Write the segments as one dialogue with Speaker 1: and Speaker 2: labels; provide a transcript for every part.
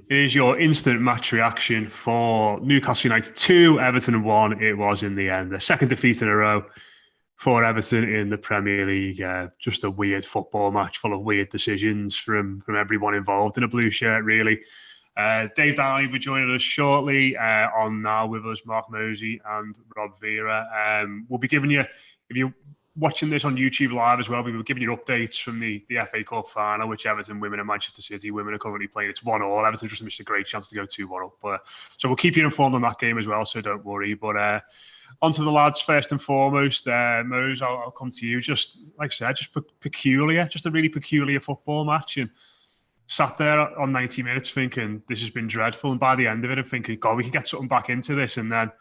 Speaker 1: is your instant match reaction for Newcastle United 2, Everton 1. It was in the end. The second defeat in a row for Everton in the Premier League. Just a weird football match full of weird decisions from everyone involved in a blue shirt, really. Dave Downey will be joining us shortly. On now with us, Mark Mosey and Rob Vera. We'll be giving you, if you're watching this on YouTube Live as well, we were giving you updates from the FA Cup final, which Everton women and Manchester City women are currently playing. It's 1-1. Everton just missed a great chance to go 2-1 up. So we'll keep you informed on that game as well, so don't worry. But on to the lads first and foremost. Mose, I'll come to you. Just like I said, just peculiar, just a really peculiar football match. And sat there on 90 minutes thinking this has been dreadful. And by the end of it, I'm thinking, God, we can get something back into this. And then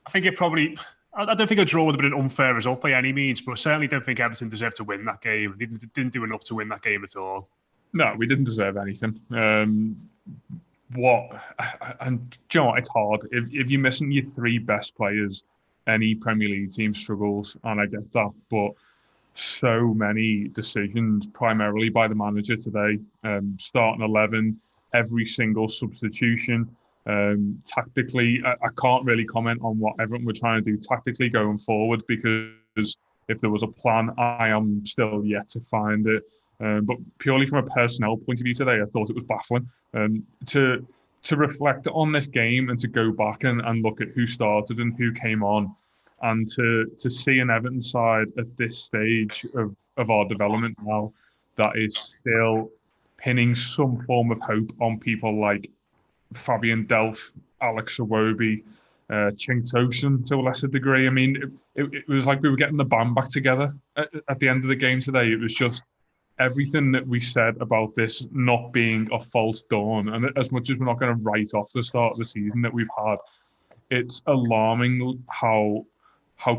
Speaker 1: I think it probably... I don't think a draw would have been an unfair result by any means, but I certainly don't think Everton deserved to win that game. They didn't do enough to win that game at all.
Speaker 2: No, we didn't deserve anything. And do you know what? It's hard. If you're missing your three best players, any Premier League team struggles, and I get that. But so many decisions, primarily by the manager today, starting 11, every single substitution. Tactically, I can't really comment on what Everton were trying to do tactically going forward, because if there was a plan, I am still yet to find it. But purely from a personnel point of view today, I thought it was baffling. To reflect on this game and to go back and look at who started and who came on, and to see an Everton side at this stage of our development now that is still pinning some form of hope on people like Fabian Delph, Alex Iwobi, Ching Tosin to a lesser degree. I mean, it was like we were getting the band back together at the end of the game today. It was just everything that we said about this not being a false dawn. And as much as we're not going to write off the start of the season that we've had, it's alarming how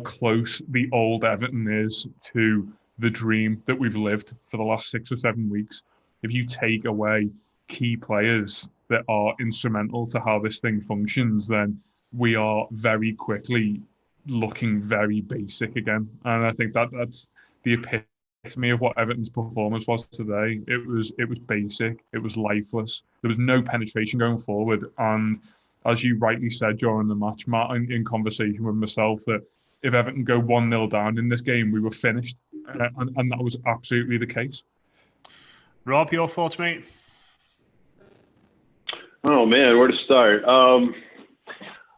Speaker 2: close the old Everton is to the dream that we've lived for the last 6 or 7 weeks. If you take away key players that are instrumental to how this thing functions, then we are very quickly looking very basic again. And I think that's the epitome of what Everton's performance was today. It was basic. It was lifeless. There was no penetration going forward. And as you rightly said during the match, Matt, in conversation with myself, that if Everton go 1-0 down in this game, we were finished. And that was absolutely the case.
Speaker 1: Rob, your thoughts, mate?
Speaker 3: Oh, man, where to start?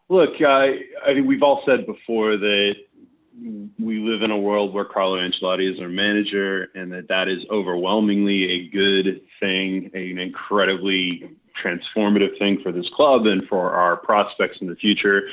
Speaker 3: Look, I think we've all said before that we live in a world where Carlo Ancelotti is our manager, and that is overwhelmingly a good thing, an incredibly transformative thing for this club and for our prospects in the future.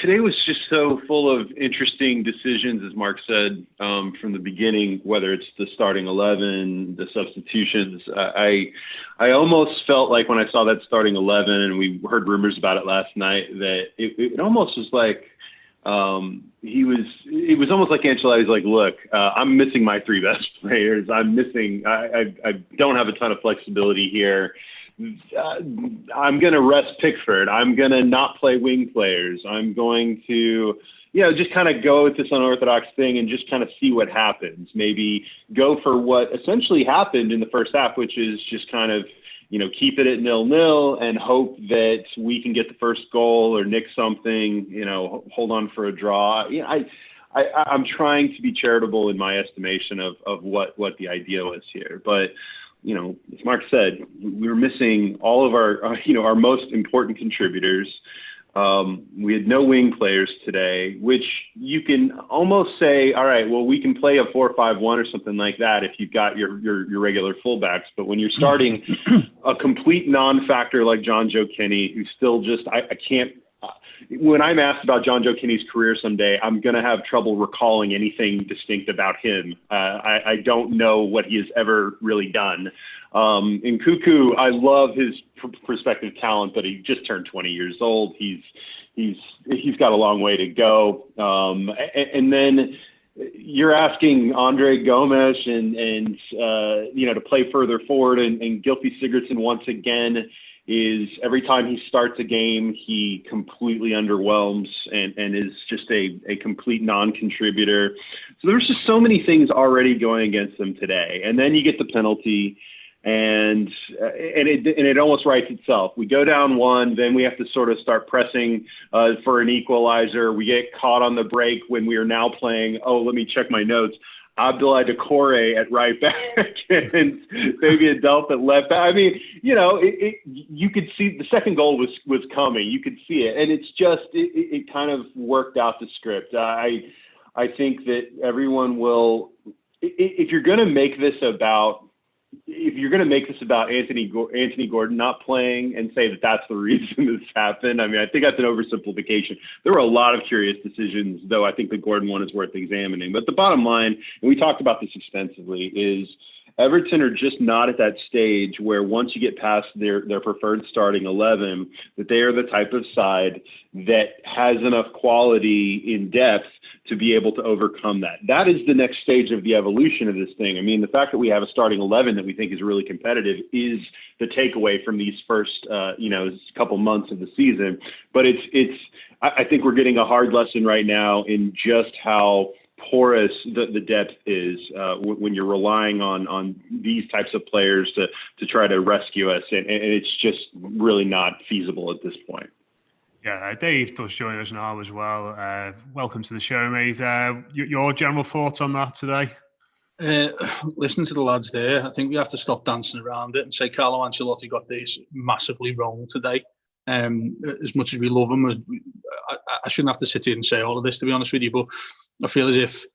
Speaker 3: Today was just so full of interesting decisions, as Mark said, from the beginning, whether it's the starting 11, the substitutions. I almost felt like when I saw that starting 11, and we heard rumors about it last night, that it almost was like it was almost like Ancelotti's like, look, I'm missing my three best players. I don't have a ton of flexibility here. I'm going to rest Pickford. I'm going to not play wing players. I'm going to, just kind of go with this unorthodox thing and just kind of see what happens. Maybe go for what essentially happened in the first half, which is just kind of, keep it at 0-0 and hope that we can get the first goal or nick something, hold on for a draw. I'm trying to be charitable in my estimation of what the idea was here. But, as Mark said, we were missing all of our most important contributors. We had no wing players today, which you can almost say, all right, well, we can play a 4-5-1 or something like that if you've got your regular fullbacks. But when you're starting a complete non-factor like John Joe Kenny, who's still just, I can't. When I'm asked about John Joe Kenny's career someday, I'm going to have trouble recalling anything distinct about him. I don't know what he has ever really done. In Cuckoo, I love his prospective talent, but he just turned 20 years old. He's got a long way to go. And then you're asking Andre Gomes and to play further forward, and Gylfi Sigurdsson once again is every time he starts a game, he completely underwhelms and is just a complete non-contributor. So there's just so many things already going against them today. And then you get the penalty, and it almost writes itself. We go down 1, then we have to sort of start pressing for an equalizer. We get caught on the break when we are now playing, let me check my notes, Abdoulaye Doucouré at right back and Fabian Delph at left back. I mean, you could see the second goal was coming. You could see it. And it's just, it kind of worked out the script. I think that everyone will, if you're going to make this about Anthony Gordon not playing and say that that's the reason this happened, I mean, I think that's an oversimplification. There were a lot of curious decisions, though I think the Gordon one is worth examining. But the bottom line, and we talked about this extensively, is Everton are just not at that stage where once you get past their preferred starting 11, that they are the type of side that has enough quality in depth to be able to overcome that. That is the next stage of the evolution of this thing. I mean, the fact that we have a starting 11 that we think is really competitive is the takeaway from these first, couple months of the season. But I think we're getting a hard lesson right now in just how porous the depth is when you're relying on these types of players to try to rescue us. And it's just really not feasible at this point.
Speaker 1: Yeah, Dave does join us now as well. Welcome to the show, mate. Your general thoughts on that today?
Speaker 4: Listening to the lads there, I think we have to stop dancing around it and say Carlo Ancelotti got this massively wrong today. As much as we love him, I shouldn't have to sit here and say all of this, to be honest with you, but I feel as if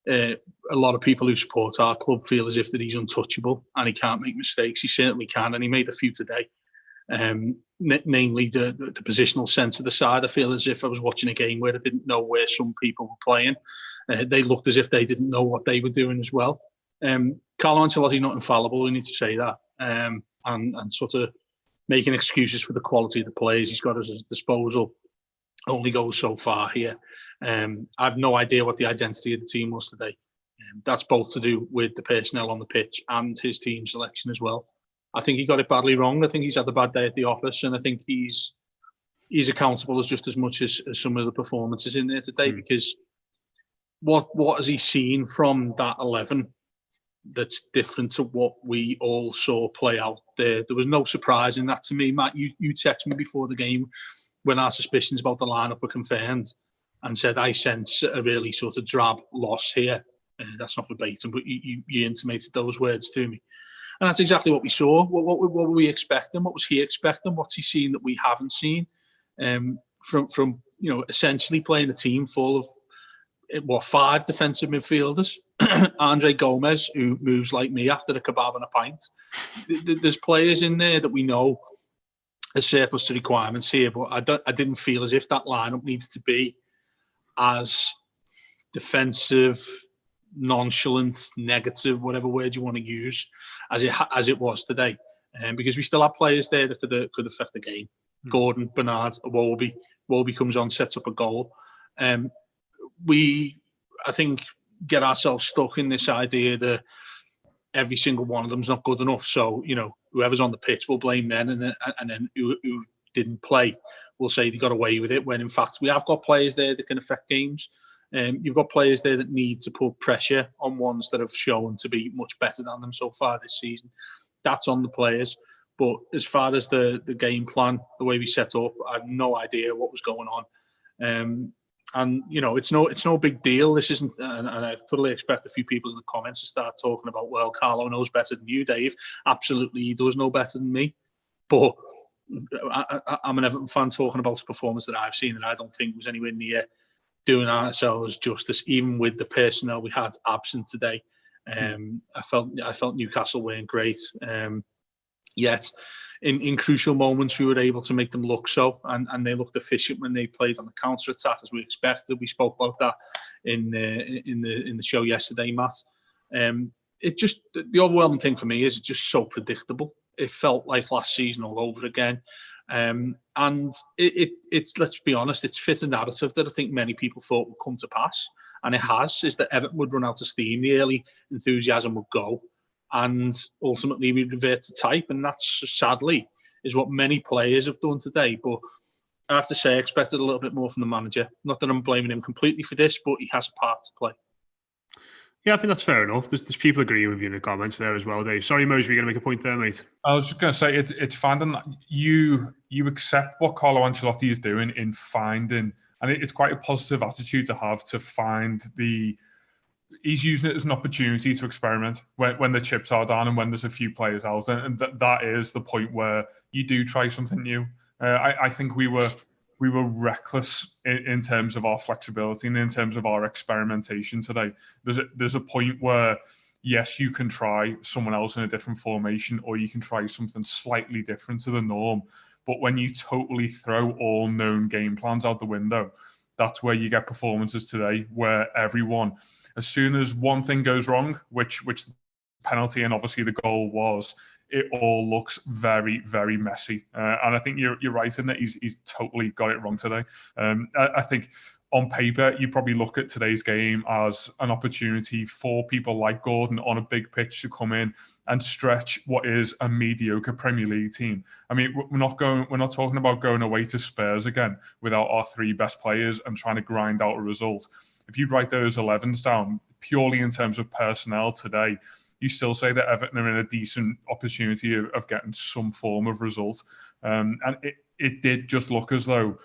Speaker 4: a lot of people who support our club feel as if that he's untouchable and he can't make mistakes. He certainly can, and he made a few today. Namely the positional sense of the side. I feel as if I was watching a game where I didn't know where some people were playing. They looked as if they didn't know what they were doing as well. Carlo Ancelotti's not infallible, we need to say that. And sort of making excuses for the quality of the players he's got at his disposal only goes so far here. I've no idea what the identity of the team was today. That's both to do with the personnel on the pitch and his team selection as well. I think he got it badly wrong. I think he's had a bad day at the office, and I think he's accountable just as much as some of the performances in there today. Because what has he seen from that 11 that's different to what we all saw play out there? There was no surprise in that to me. Matt, you texted me before the game when our suspicions about the lineup were confirmed and said, I sense a really sort of drab loss here. That's not verbatim, but you intimated those words to me. And that's exactly what we saw. What were we expecting? What was he expecting? What's he seen that we haven't seen? From essentially playing a team full of 5 defensive midfielders. Andre Gomes, who moves like me after a kebab and a pint. There's players in there that we know are surplus to requirements here, but I didn't feel as if that lineup needed to be as defensive, nonchalant, negative, whatever word you want to use, as it was today, because we still have players there that could affect the game. Gordon, Bernard, Iwobi. Iwobi comes on, sets up a goal. We, I think, get ourselves stuck in this idea that every single one of them's not good enough. So whoever's on the pitch will blame them, and then who didn't play will say they got away with it. When in fact we have got players there that can affect games. You've got players there that need to put pressure on ones that have shown to be much better than them so far this season. That's on the players. But as far as the game plan, the way we set up, I have no idea what was going on. And it's no big deal. This isn't, and I totally expect a few people in the comments to start talking about, well, Carlo knows better than you, Dave. Absolutely, he does know better than me. But I'm an Everton fan talking about the performance that I've seen, and I don't think was anywhere near doing ourselves justice, even with the personnel we had absent today. I felt Newcastle weren't great. Yet, in crucial moments, we were able to make them look so, and they looked efficient when they played on the counter attack as we expected. We spoke about that in the show yesterday, Matt. The overwhelming thing for me is it's just so predictable. It felt like last season all over again. And it's let's be honest, it's fit a narrative that I think many people thought would come to pass, and it has. Is that Everton would run out of steam, the early enthusiasm would go, and ultimately we revert to type, and that's sadly is what many players have done today. But I have to say, I expected a little bit more from the manager. Not that I'm blaming him completely for this, but he has a part to play.
Speaker 1: Yeah, I think that's fair enough. There's people agreeing with you in the comments there as well, Dave. Sorry, Mose, were you going to make a point there, mate?
Speaker 2: I was just going to say it's finding that you accept what Carlo Ancelotti is doing in finding, and it's quite a positive attitude to have, to find he's using it as an opportunity to experiment when the chips are down and when there's a few players out, and that is the point where you do try something new. I think we were reckless in terms of our flexibility and in terms of our experimentation today. There's a point where, yes, you can try someone else in a different formation, or you can try something slightly different to the norm. But when you totally throw all known game plans out the window, that's where you get performances today where everyone, as soon as one thing goes wrong, which the penalty and obviously the goal was, it all looks very, very messy. And I think you're right in that he's totally got it wrong today. I think on paper, you probably look at today's game as an opportunity for people like Gordon on a big pitch to come in and stretch what is a mediocre Premier League team. I mean, we're not talking about going away to Spurs again without our three best players and trying to grind out a result. If you write those 11s down purely in terms of personnel today, you still say that Everton are in a decent opportunity of getting some form of result. And it did just look as though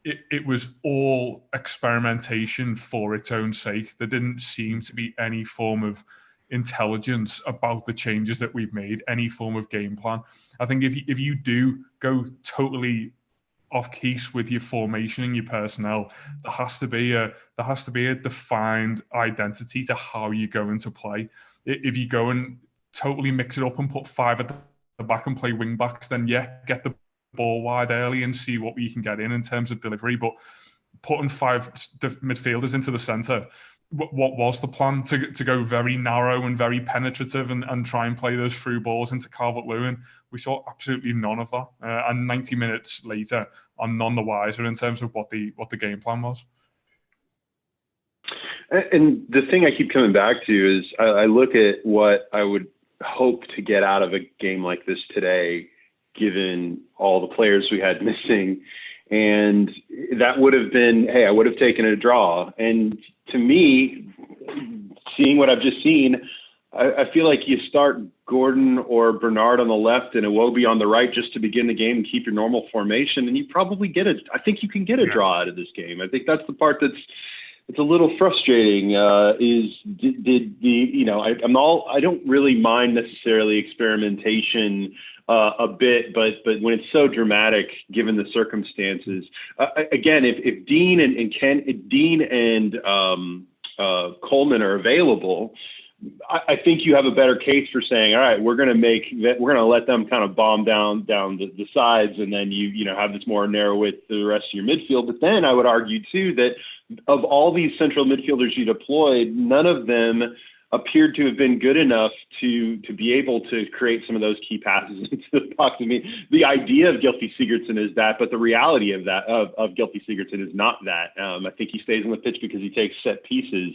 Speaker 2: it was all experimentation for its own sake. There didn't seem to be any form of intelligence about the changes that we've made, any form of game plan. I think if you do go totally off keys with your formation and your personnel, there has to be a defined identity to how you go into play. If you go and totally mix it up and put five at the back and play wing backs, then get the ball wide early and see what we can get in terms of delivery. But putting five midfielders into the centre, what was the plan? To go very narrow and very penetrative and try and play those through balls into Calvert-Lewin? We saw absolutely none of that. And 90 minutes later, I'm none the wiser in terms of what the game plan was.
Speaker 3: And the thing I keep coming back to is I look at what I would hope to get out of a game like this today, given all the players we had missing. And that would have been, hey, I would have taken a draw. And to me, seeing what I've just seen, I feel like you start Gordon or Bernard on the left and Iwobi on the right just to begin the game and keep your normal formation, and you probably I think you can get a draw out of this game. I think that's the part it's a little frustrating. I don't really mind necessarily experimentation a bit, but when it's so dramatic, given the circumstances, again, if Dean and Coleman are available, I think you have a better case for saying, all right, we're going to let them kind of bomb down the sides, and then you have this more narrow width to the rest of your midfield. But then I would argue too that of all these central midfielders you deployed, none of them appeared to have been good enough to be able to create some of those key passes into the box. I mean, the idea of Gylfi Sigurdsson is that, but the reality of Gylfi Sigurdsson is not that. I think he stays on the pitch because he takes set pieces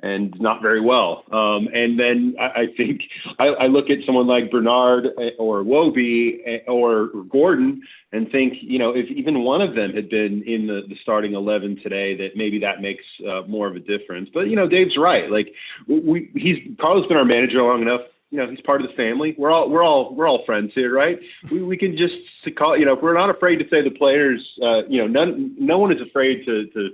Speaker 3: and not very well. And then I think I look at someone like Bernard or Iwobi or Gordon and think, if even one of them had been in the starting 11 today, that maybe that makes more of a difference. But, Dave's right. Like Carlo's been our manager long enough. He's part of the family. We're all friends here, right? We can just call, we're not afraid to say the players, no one is afraid to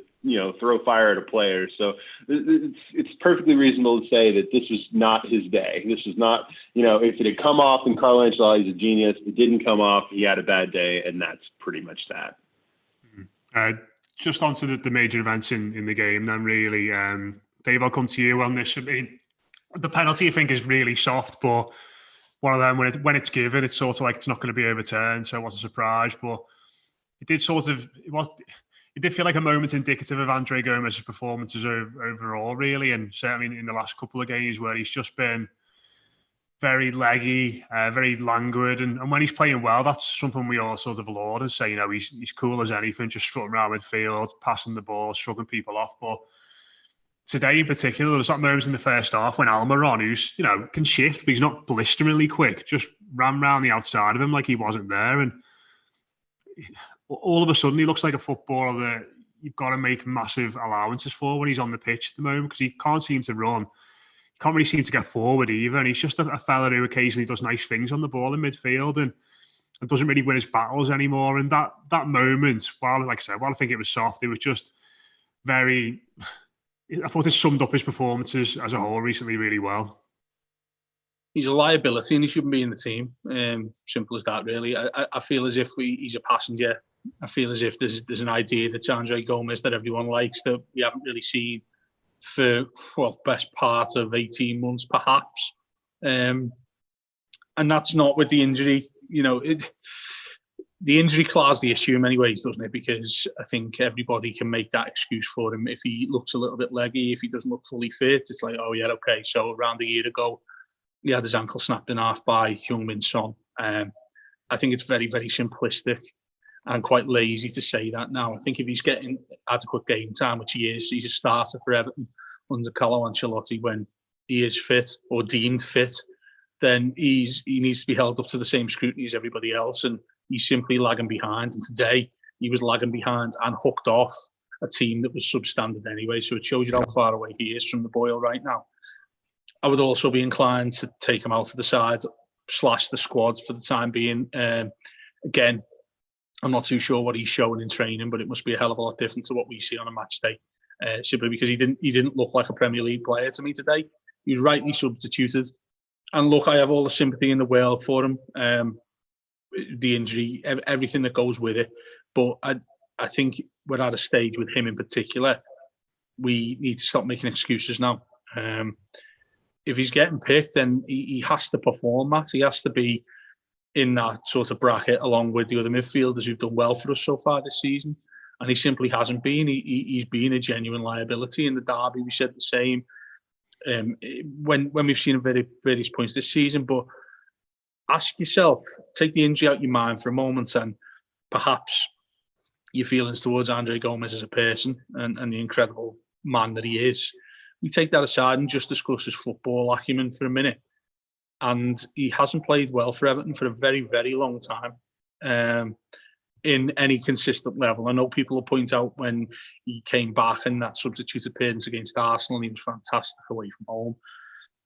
Speaker 3: throw fire at a player. So it's perfectly reasonable to say that this was not his day. This was not, if it had come off and Carlo Ancelotti's a genius, it didn't come off, he had a bad day, and that's pretty much that.
Speaker 1: Just onto the major events in the game then, really. Dave, I'll come to you on this. I mean, the penalty, I think, is really soft, but one of them, when it's given, it's sort of like it's not going to be overturned, so it was a surprise. But it did it did feel like a moment indicative of Andre Gomes' performances overall, really, and certainly in the last couple of games where he's just been very leggy, very languid, and when he's playing well, that's something we all sort of laud and say, he's cool as anything, just strutting around midfield, passing the ball, shrugging people off. But today in particular, there was that moment in the first half when Almiron, who's, can shift, but he's not blisteringly quick, just ran round the outside of him like he wasn't there. And all of a sudden, he looks like a footballer that you've got to make massive allowances for when he's on the pitch at the moment, because he can't seem to run. can't really seem to get forward either. And he's just a fella who occasionally does nice things on the ball in midfield and doesn't really win his battles anymore. And that moment, while like I said, while I think it was soft, it was just very. I thought it summed up his performances as a whole recently really well.
Speaker 4: He's a liability and he shouldn't be in the team. Simple as that, really. I feel as if he's a passenger. I feel as if there's an idea that Andre Gomes that everyone likes that we haven't really seen for, best part of 18 months, perhaps. And that's not with the injury. The injury clouds the issue in many ways, doesn't it? Because I think everybody can make that excuse for him. If he looks a little bit leggy, if he doesn't look fully fit, it's like, oh yeah, okay. So around a year ago, he had his ankle snapped in half by Heung-min Son. I think it's very, very simplistic and quite lazy to say that now. I think if he's getting adequate game time, which he is, he's a starter for Everton under Carlo Ancelotti when he is fit or deemed fit, then he needs to be held up to the same scrutiny as everybody else. And he's simply lagging behind. And today he was lagging behind and hooked off a team that was substandard anyway. So it shows you how far away he is from the boil right now. I would also be inclined to take him out of the side, / the squad for the time being. Again, I'm not too sure what he's showing in training, but it must be a hell of a lot different to what we see on a match day. Simply because he didn't look like a Premier League player to me today. He was rightly substituted. And look, I have all the sympathy in the world for him. The injury, everything that goes with it. But I think we're at a stage with him in particular. We need to stop making excuses now. If he's getting picked, then he has to perform that. He has to be in that sort of bracket along with the other midfielders who've done well for us so far this season. And he simply hasn't been. He's been a genuine liability. In the derby, we said the same. When we've seen him at various points this season. But ask yourself, take the injury out your mind for a moment and perhaps your feelings towards Andre Gomes as a person and the incredible man that he is. We take that aside and just discuss his football acumen for a minute. And he hasn't played well for Everton for a very, very long time in any consistent level. I know people will point out when he came back and that substitute appearance against Arsenal and he was fantastic away from home.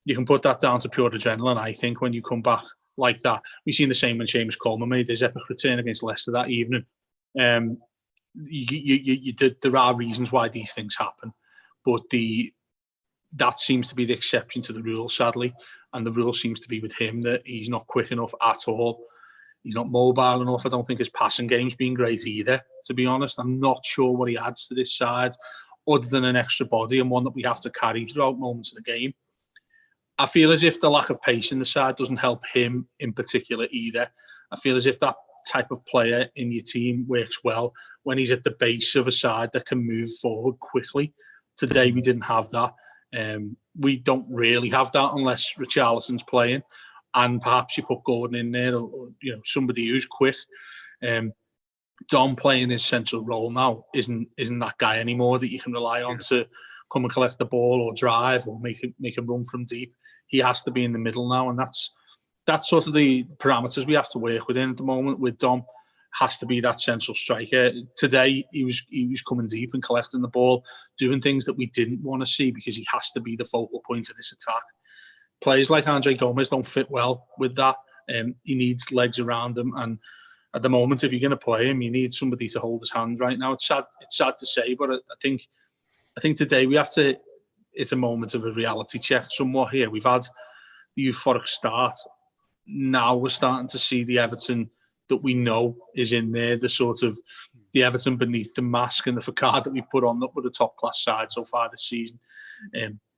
Speaker 4: You can put that down to pure adrenaline, I think, when you come back like that. We've seen the same when Seamus Coleman made his epic return against Leicester that evening. There are reasons why these things happen, but that seems to be the exception to the rule, sadly. And the rule seems to be with him that he's not quick enough at all. He's not mobile enough. I don't think his passing game's been great either, to be honest. I'm not sure what he adds to this side other than an extra body and one that we have to carry throughout moments of the game. I feel as if the lack of pace in the side doesn't help him in particular either. I feel as if that type of player in your team works well when he's at the base of a side that can move forward quickly. Today, we didn't have that. We don't really have that unless Richarlison's playing, and perhaps you put Gordon in there, or somebody who's quick. Dom playing his central role now isn't that guy anymore that you can rely on to come and collect the ball or drive or make him run from deep. He has to be in the middle now, and that's sort of the parameters we have to work within at the moment. With Dom, has to be that central striker. Today, he was coming deep and collecting the ball, doing things that we didn't want to see because he has to be the focal point of this attack. Players like Andre Gomes don't fit well with that. He needs legs around him, and at the moment, if you're going to play him, you need somebody to hold his hand right now. It's sad to say, but I think today we have to. It's a moment of a reality check somewhat here. We've had the euphoric start. Now we're starting to see the Everton that we know is in there, the Everton beneath the mask and the facade that we've put on that with a top-class side so far this season.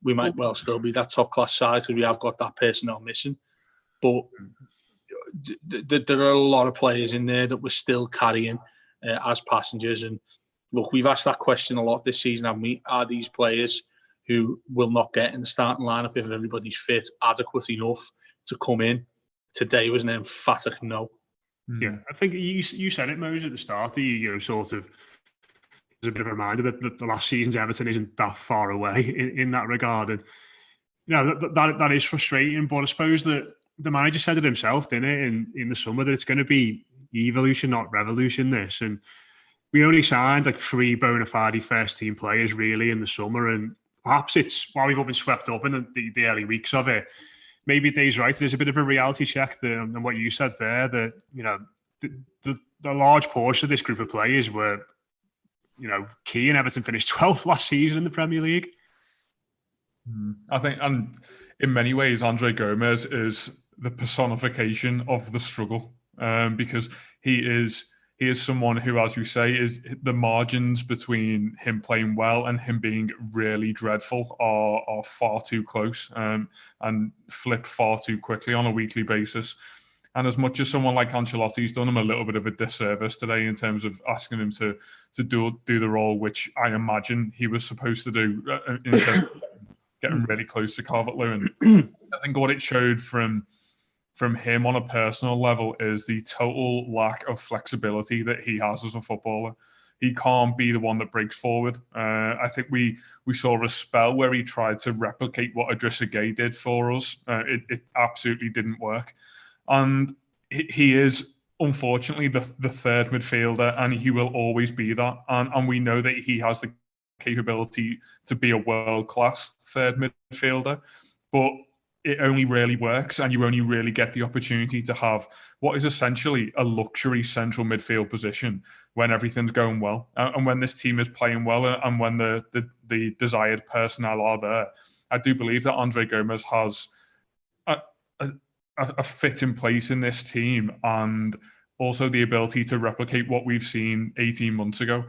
Speaker 4: We might well still be that top-class side because we have got that personnel missing. But there are a lot of players in there that we're still carrying as passengers. And look, we've asked that question a lot this season, haven't we? Are these players who will not get in the starting lineup if everybody's fit adequate enough to come in? Today was an emphatic no.
Speaker 1: Yeah, I think you said it, Mose, at the start. Sort of was a bit of a reminder that the last season's Everton isn't that far away in that regard, and that is frustrating. But I suppose that the manager said it himself, didn't it, in the summer, that it's going to be evolution, not revolution. This, and we only signed like 3 bona fide first team players really in the summer, and perhaps it's while we've all been swept up in the early weeks of it. Maybe Dave's right. There's a bit of a reality check there, and what you said there, that the large portion of this group of players were, key, and Everton finished 12th last season in the Premier League.
Speaker 2: I think, and in many ways, Andre Gomes is the personification of the struggle, because he is someone who, as you say, is the margins between him playing well and him being really dreadful are far too close, and flip far too quickly on a weekly basis. And as much as someone like Ancelotti's done him a little bit of a disservice today in terms of asking him to do the role which I imagine he was supposed to do, in terms of getting really close to Calvert-Lewin, I think what it showed from him on a personal level is the total lack of flexibility that he has as a footballer. He can't be the one that breaks forward. I think we saw a spell where he tried to replicate what Idrissa Gueye did for us. It absolutely didn't work. And he is, unfortunately, the third midfielder, and he will always be that. And we know that he has the capability to be a world-class third midfielder. But it only really works, and you only really get the opportunity to have what is essentially a luxury central midfield position when everything's going well, and when this team is playing well, and when the desired personnel are there. I do believe that Andre Gomes has a fit in place in this team, and also the ability to replicate what we've seen 18 months ago.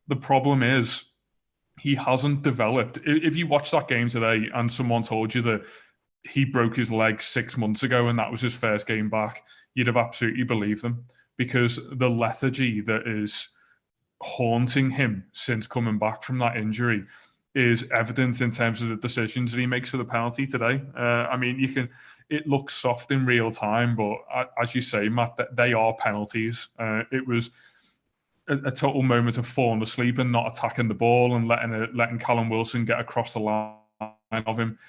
Speaker 2: The problem is he hasn't developed. If you watch that game today and someone told you that he broke his leg 6 months ago and that was his first game back, you'd have absolutely believed them, because the lethargy that is haunting him since coming back from that injury is evident in terms of the decisions that he makes for the penalty today. It looks soft in real time, but as you say, Matt, they are penalties. It was a total moment of falling asleep and not attacking the ball and letting Callum Wilson get across the line of him.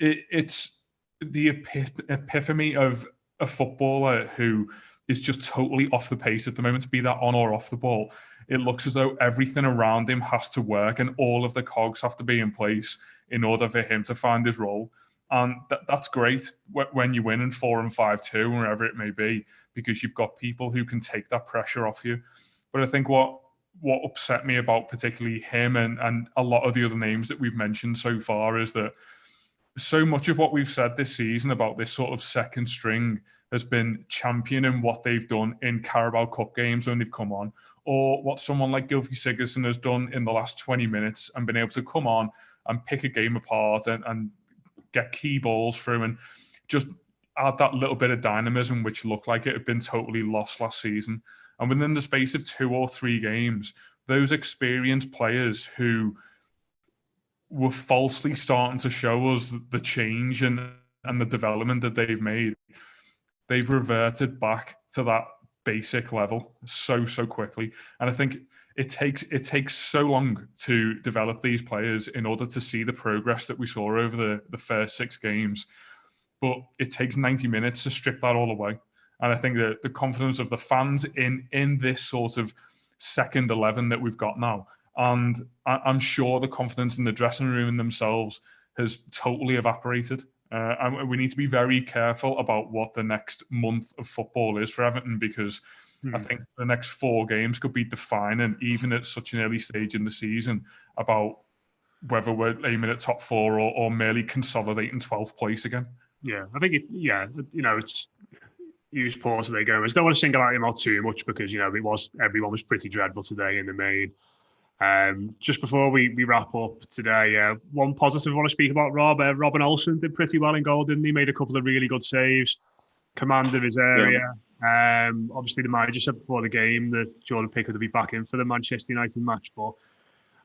Speaker 2: It's the epiphany of a footballer who is just totally off the pace at the moment, be that on or off the ball. It looks as though everything around him has to work and all of the cogs have to be in place in order for him to find his role. And that's great when you win in 4 and 5-2, wherever it may be, because you've got people who can take that pressure off you. But I think what upset me about particularly him and a lot of the other names that we've mentioned so far is that so much of what we've said this season about this sort of second string has been championing what they've done in Carabao Cup games when they've come on, or what someone like Gylfi Sigurdsson has done in the last 20 minutes and been able to come on and pick a game apart and get key balls through and just add that little bit of dynamism, which looked like it had been totally lost last season. And within the space of 2 or 3 games, those experienced players who were falsely starting to show us the change and the development that they've made, they've reverted back to that basic level so quickly. And I think it takes so long to develop these players in order to see the progress that we saw over the first 6 games. But it takes 90 minutes to strip that all away. And I think that the confidence of the fans in this sort of second 11 that we've got now, and I'm sure the confidence in the dressing room in themselves has totally evaporated. And we need to be very careful about what the next month of football is for Everton, because I think the next 4 games could be defining, even at such an early stage in the season, about whether we're aiming at top 4 or merely consolidating 12th place again.
Speaker 1: Yeah, I think it's use pause there, Gomes. Don't want to single out him out too much because everyone was pretty dreadful today in the main. Just before we wrap up today, one positive I want to speak about, Rob. Robin Olsen did pretty well in goal, didn't he? Made a couple of really good saves, commanded his area. Yeah. Obviously, the manager said before the game that Jordan Pickford would be back in for the Manchester United match, but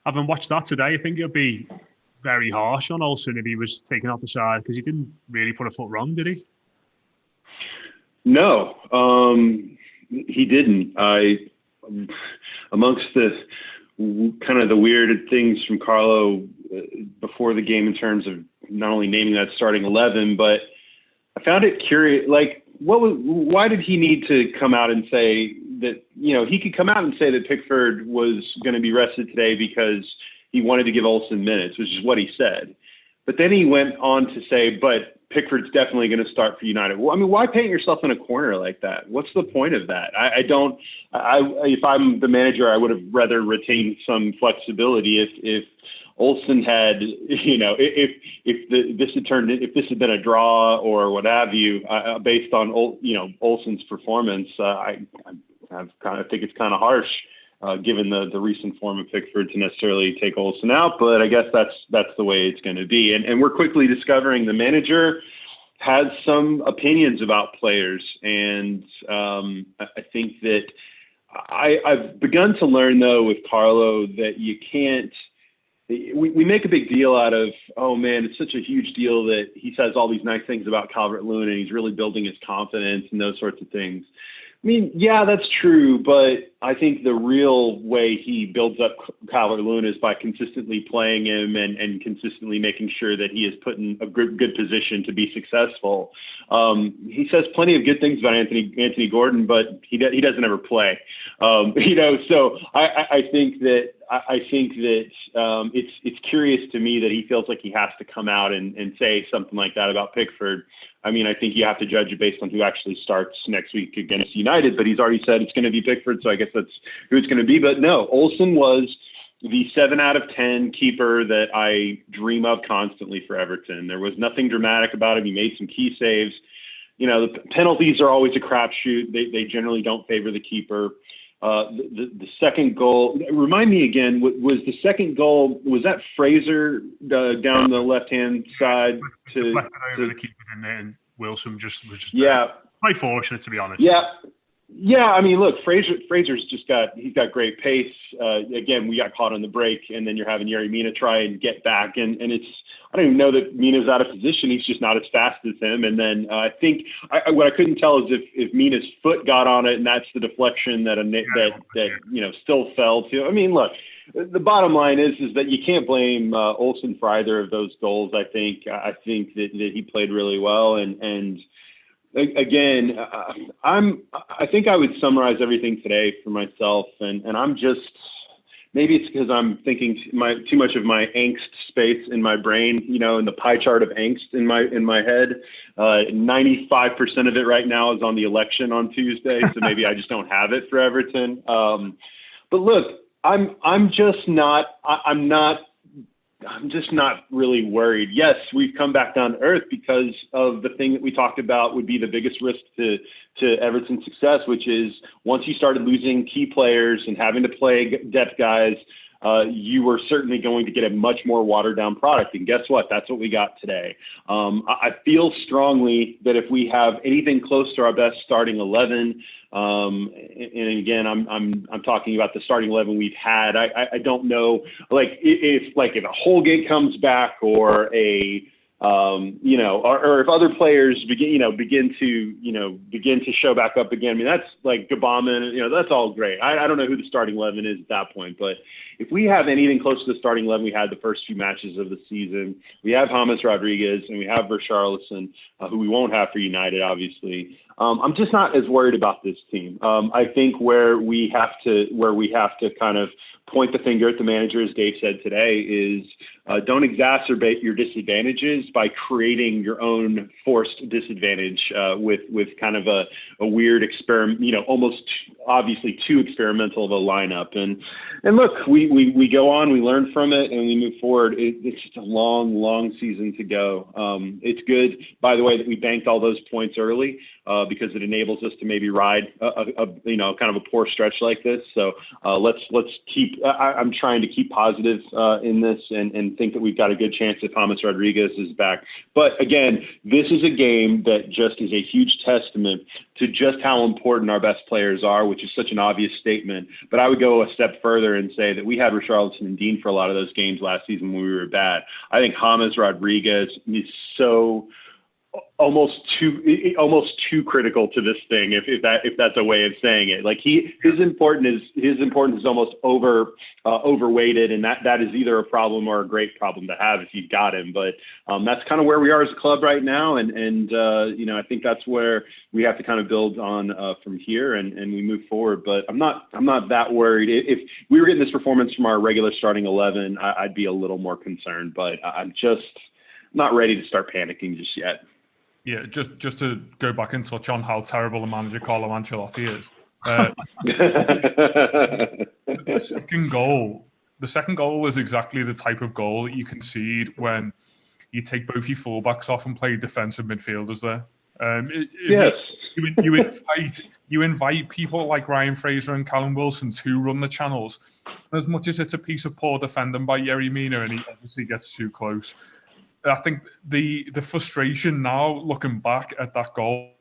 Speaker 1: having watched that today, I think it'll be very harsh on Olsen if he was taken off the side, because he didn't really put a foot wrong, did he?
Speaker 3: No, he didn't. Amongst the kind of the weird things from Carlo before the game in terms of not only naming that starting 11, but I found it curious. Like, why did he need to come out and say that? He could come out and say that Pickford was going to be rested today because he wanted to give Olsen minutes, which is what he said. But then he went on to say, but Pickford's definitely going to start for United. Well, I mean, why paint yourself in a corner like that? What's the point of that? If I'm the manager, I would have rather retained some flexibility if Olsen had, if this had been a draw or what have you, based on, Olsen's performance, I kind of think it's kind of harsh. Given the recent form of Pickford, to necessarily take Olsen out, but I guess that's the way it's going to be. And we're quickly discovering the manager has some opinions about players, and I think that I've begun to learn, though, with Carlo, that you can't. We make a big deal out of, oh man, it's such a huge deal that he says all these nice things about Calvert-Lewin and he's really building his confidence and those sorts of things. I mean, yeah, that's true, but I think the real way he builds up Calvert-Lewin is by consistently playing him and consistently making sure that he is put in a good position to be successful. He says plenty of good things about Anthony Gordon, but he doesn't ever play. So I think that it's curious to me that he feels like he has to come out and say something like that about Pickford. I mean, I think you have to judge it based on who actually starts next week against United, but he's already said it's going to be Pickford, so I guess that's who it's going to be. But no, Olsen was the 7 out of 10 keeper that I dream of constantly for Everton. There was nothing dramatic about him. He made some key saves. The penalties are always a crapshoot. They generally don't favor the keeper. The second goal, remind me again, was the second goal, was that Fraser down the left-hand side?
Speaker 1: Deflected over the keeper, didn't it? And Wilson was just quite fortunate, to be honest.
Speaker 3: Yeah. I mean, look, Fraser's he's got great pace. Again, we got caught on the break, and then you're having Yerry Mina try and get back, and it's, I don't even know that Mina's out of position. He's just not as fast as him. And then I think what I couldn't tell is if Mina's foot got on it, and that's the deflection that still fell to. I mean, look, the bottom line is that you can't blame Olsen for either of those goals. I think that he played really well, and again, I think I would summarize everything today for myself, and I'm just. Maybe it's because I'm thinking too much of my angst space in my brain, in the pie chart of angst in my head. 95% of it right now is on the election on Tuesday, so maybe I just don't have it for Everton. But look, I'm just not really worried. Yes, we've come back down to earth because of the thing that we talked about would be the biggest risk to Everton's success, which is once you started losing key players and having to play depth guys, you were certainly going to get a much more watered down product. And guess what? That's what we got today. I feel strongly that if we have anything close to our best starting 11, and again, I'm talking about the starting 11 we've had. I don't know, if a Holgate comes back or or if other players begin to show back up again. I mean, that's like Gabama, that's all great. I don't know who the starting 11 is at that point, but if we have anything close to the starting 11 we had the first few matches of the season, we have James Rodriguez and we have Richarlison, who we won't have for United, obviously. I'm just not as worried about this team. I think where we have to kind of point the finger at the manager, as Dave said today, is don't exacerbate your disadvantages by creating your own forced disadvantage with kind of a weird experiment, almost obviously too experimental of a lineup. And look, we go on, we learn from it, and we move forward. It's just a long season to go. It's good, by the way, that we banked all those points early because it enables us to maybe ride kind of a poor stretch like this. So let's keep. I'm trying to keep positive in this and think that we've got a good chance if James Rodriguez is back. But again, this is a game that just is a huge testament to just how important our best players are, which is such an obvious statement. But I would go a step further and say that we had Richarlison and Dean for a lot of those games last season when we were bad. I think James Rodriguez is so almost too critical to this thing, if that's a way of saying it. Like his importance is almost overweighted, and that is either a problem or a great problem to have if you've got him. But that's kind of where we are as a club right now, and I think that's where we have to kind of build on from here, and we move forward. But I'm not that worried. If we were getting this performance from our regular starting 11, I'd be a little more concerned. But I'm just not ready to start panicking just yet.
Speaker 2: Yeah, just to go back and touch on how terrible a manager Carlo Ancelotti is. The second goal is exactly the type of goal that you concede when you take both your fullbacks off and play defensive midfielders there.
Speaker 3: Yes.
Speaker 2: You invite people like Ryan Fraser and Callum Wilson to run the channels. As much as it's a piece of poor defending by Yerry Mina, and he obviously gets too close. I think the frustration now, looking back at that goal,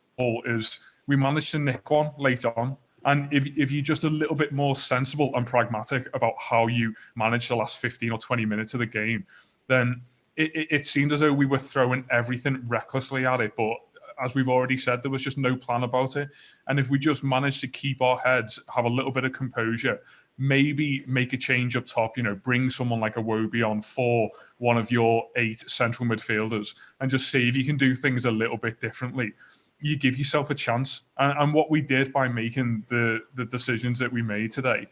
Speaker 2: is we managed to nick one late on. And if you're just a little bit more sensible and pragmatic about how you manage the last 15 or 20 minutes of the game, then it seemed as though we were throwing everything recklessly at it. But as we've already said, there was just no plan about it. And if we just managed to keep our heads, have a little bit of composure, maybe make a change up top, bring someone like Iwobi on for one of your 8 central midfielders and just see if you can do things a little bit differently, you give yourself a chance. And what we did by making the decisions that we made today,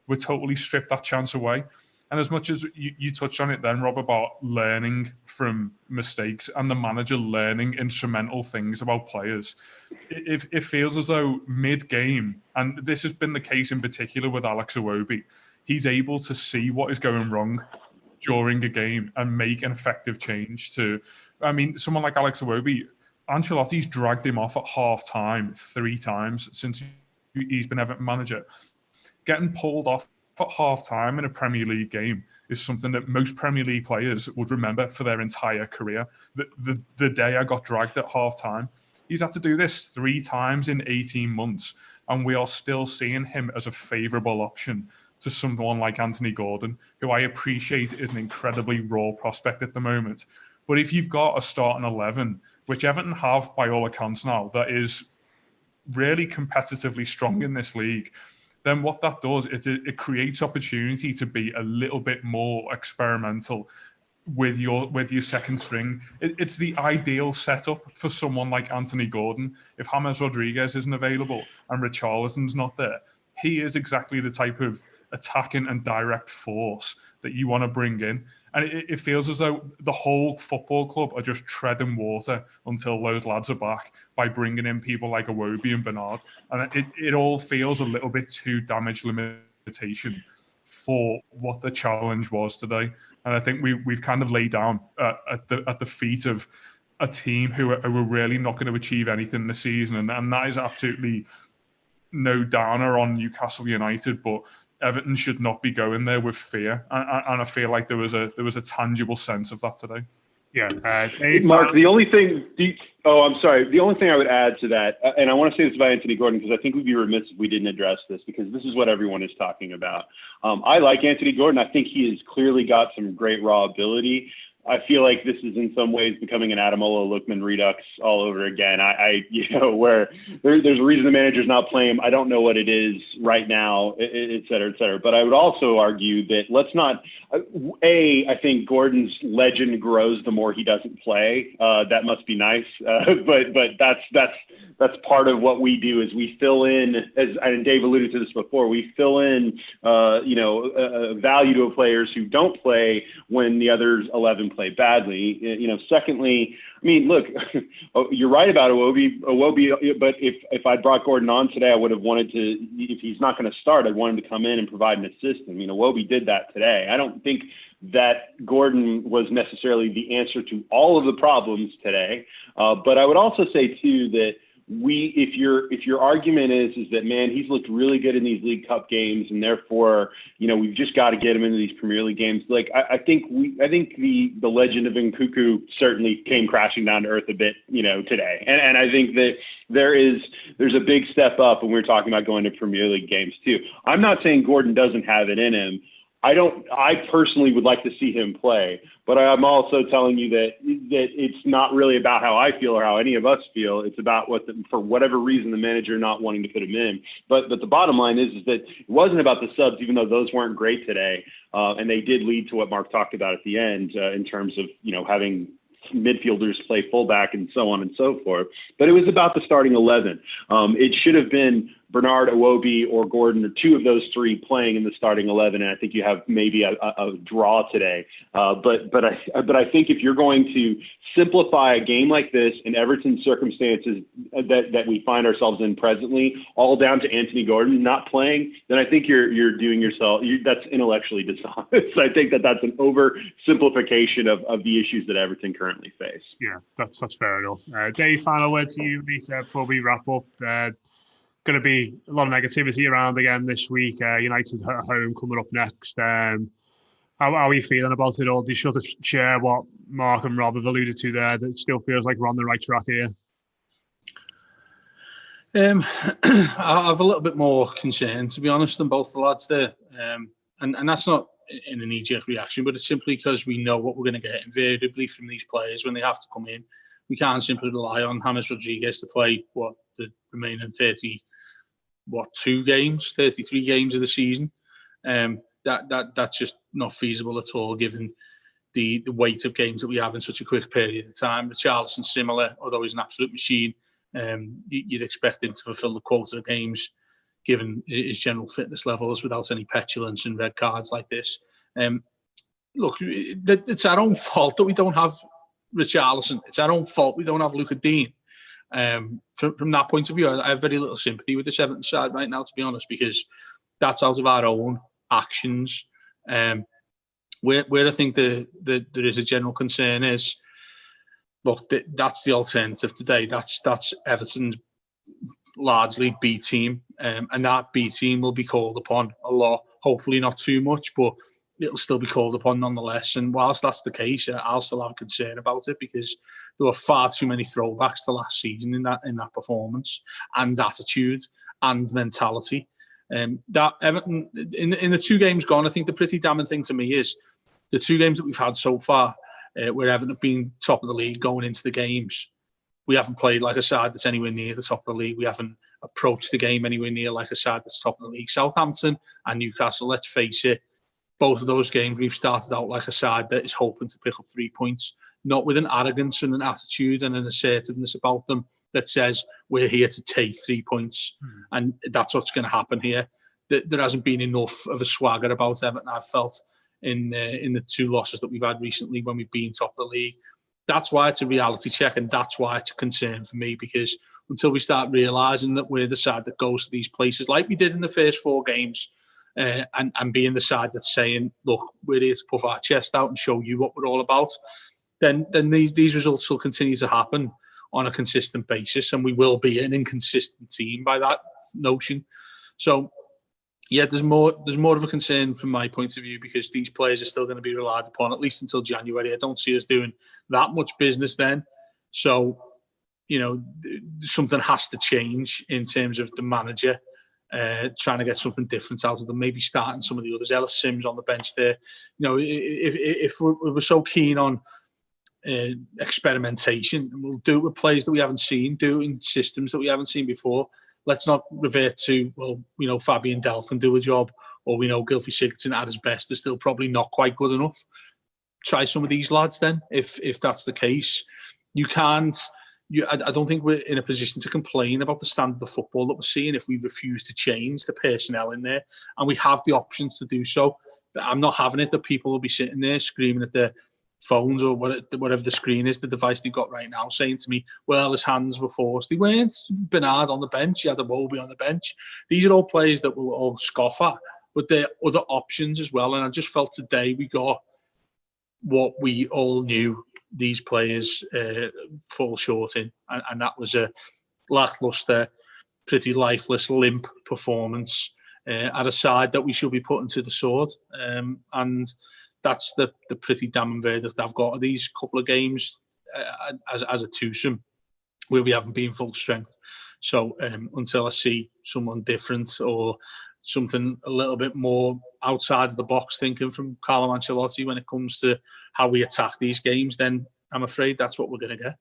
Speaker 2: we totally stripped that chance away. And as much as you touched on it then, Rob, about learning from mistakes and the manager learning instrumental things about players, it feels as though mid-game, and this has been the case in particular with Alex Iwobi, he's able to see what is going wrong during a game and make an effective change someone like Alex Iwobi, Ancelotti's dragged him off at half-time 3 times since he's been Everton manager. Getting pulled off at half-time in a Premier League game is something that most Premier League players would remember for their entire career. The day I got dragged at half-time, he's had to do this 3 times in 18 months, and we are still seeing him as a favourable option to someone like Anthony Gordon, who I appreciate is an incredibly raw prospect at the moment. But if you've got a starting 11, which Everton have by all accounts now, that is really competitively strong in this league, then what that does is it creates opportunity to be a little bit more experimental with your second string. It's the ideal setup for someone like Anthony Gordon. If James Rodriguez isn't available and Richarlison's not there, he is exactly the type of attacking and direct force that you want to bring in. And it feels as though the whole football club are just treading water until those lads are back by bringing in people like Iwobi and Bernard. And it all feels a little bit too damage limitation for what the challenge was today. And I think we've kind of laid down at the feet of a team who are really not going to achieve anything this season. And that is absolutely no downer on Newcastle United, but Everton should not be going there with fear, and I feel like there was a tangible sense of that today.
Speaker 1: Yeah,
Speaker 3: Mark. The only thing I would add to that, and I want to say this about Anthony Gordon because I think we'd be remiss if we didn't address this because this is what everyone is talking about. I like Anthony Gordon. I think he has clearly got some great raw ability. I feel like this is in some ways becoming an Adamola Lookman redux all over again. Where there's a reason the manager's not playing him. I don't know what it is right now, et cetera, et cetera. But I would also argue that let's not. I think Gordon's legend grows the more he doesn't play. That must be nice. But that's part of what we do is we fill in, and Dave alluded to this before. We fill in, value to players who don't play when the others 11 play badly. Secondly, I mean, look, you're right about Iwobi, but if I brought Gordon on today, I would have wanted to, if he's not going to start, I'd want him to come in and provide an assist. I mean, Iwobi did that today. I don't think that Gordon was necessarily the answer to all of the problems today. But I would also say too that if your argument is that, man, he's looked really good in these League Cup games and therefore, we've just got to get him into these Premier League games. Like, I think the legend of Nkuku certainly came crashing down to earth a bit, today. And I think that there's a big step up when we're talking about going to Premier League games too. I'm not saying Gordon doesn't have it in him. I personally would like to see him play, but I'm also telling you that it's not really about how I feel or how any of us feel. It's about for whatever reason, the manager not wanting to put him in. But the bottom line is that it wasn't about the subs, even though those weren't great today. And they did lead to what Mark talked about at the end in terms of, having midfielders play fullback and so on and so forth. But it was about the starting 11. It should have been Bernard, Iwobi, or Gordon, or two of those three playing in the starting 11. And I think you have maybe a draw today. But I think if you're going to simplify a game like this in Everton's circumstances that we find ourselves in presently, all down to Anthony Gordon not playing, then I think you're doing yourself, that's intellectually dishonest. I think that's an oversimplification of the issues that Everton currently face.
Speaker 1: Yeah, that's fair enough. Dave, final word to you, mate, before we wrap up. Going to be a lot of negativity around again this week. United at home coming up next. How are you feeling about it all? Do you sort of share what Mark and Rob have alluded to there, that it still feels like we're on the right track here?
Speaker 4: I have a little bit more concern, to be honest, than both the lads there. And that's not in a knee-jerk reaction, but it's simply because we know what we're going to get invariably from these players when they have to come in. We can't simply rely on James Rodriguez to play the remaining 33 games of the season. That's just not feasible at all, given the weight of games that we have in such a quick period of time. Richarlison's similar, although he's an absolute machine. You'd expect him to fulfil the quota of games, given his general fitness levels, without any petulance and red cards like this. Look, it's our own fault that we don't have Richarlison. It's our own fault we don't have Luca Dean. From that point of view, I have very little sympathy with the Everton side right now, to be honest, because that's out of our own actions. Where I think there is a general concern is, look, that's the alternative today. That's Everton's largely B team, and that B team will be called upon a lot. Hopefully not too much, but it'll still be called upon nonetheless. And whilst that's the case, I'll still have concern about it, because there were far too many throwbacks to last season in that performance and attitude and mentality. That Everton in the two games gone, I think the pretty damning thing to me is the two games that we've had so far, where Everton have been top of the league going into the games. We haven't played like a side that's anywhere near the top of the league. We haven't approached the game anywhere near like a side that's top of the league. Southampton and Newcastle, let's face it, both of those games we've started out like a side that is hoping to pick up 3 points, not with an arrogance and an attitude and an assertiveness about them that says we're here to take 3 points. And that's what's going to happen here. There hasn't been enough of a swagger about Everton, I've felt, in the two losses that we've had recently when we've been top of the league. That's why it's a reality check, and that's why it's a concern for me, because until we start realising that we're the side that goes to these places like we did in the first 4 games, and being the side that's saying, look, we're here to puff our chest out and show you what we're all about, then these results will continue to happen on a consistent basis, and we will be an inconsistent team by that notion. So, yeah, there's more of a concern from my point of view, because these players are still going to be relied upon at least until January. I don't see us doing that much business then. So, something has to change in terms of the manager trying to get something different out of them. Maybe starting some of the others. Ellis Sims on the bench there. If we're so keen on experimentation, we'll do it with players that we haven't seen, do it in systems that we haven't seen before. Let's not revert to, Fabian Delph can do a job, or we know Gylfi Sigurdsson at his best is still probably not quite good enough. Try some of these lads then, if that's the case. You can't. I don't think we're in a position to complain about the standard of football that we're seeing if we refuse to change the personnel in there, and we have the options to do so. I'm not having it that people will be sitting there screaming at their phones or whatever the screen is, the device they've got right now, saying to me, well, his hands were forced. They weren't. Bernard on the bench, you had Iwobi on the bench. These are all players that we'll all scoff at, but there are other options as well. And I just felt today we got what we all knew these players fall short in, and that was a lacklustre, pretty lifeless, limp performance at a side that we should be putting to the sword. And that's the pretty damning verdict I've got of these couple of games as a twosome, where we haven't been full strength. So until I see someone different or something a little bit more outside of the box thinking from Carlo Ancelotti when it comes to how we attack these games, then I'm afraid that's what we're going to get.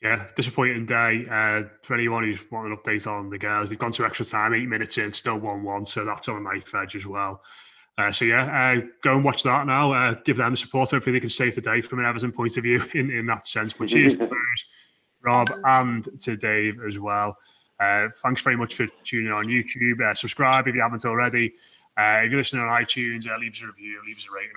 Speaker 1: Yeah, disappointing day. For anyone who's wanting an update on the girls, they've gone to extra time, 8 minutes in, still 1-1, so that's on a knife edge as well. Go and watch that now. Give them support. Hopefully they can save the day from an Everton point of view in that sense. But cheers to those, Rob, and to Dave as well. Thanks very much for tuning in on YouTube. Subscribe if you haven't already. If you're listening on iTunes, leave us a review, leave us a rating.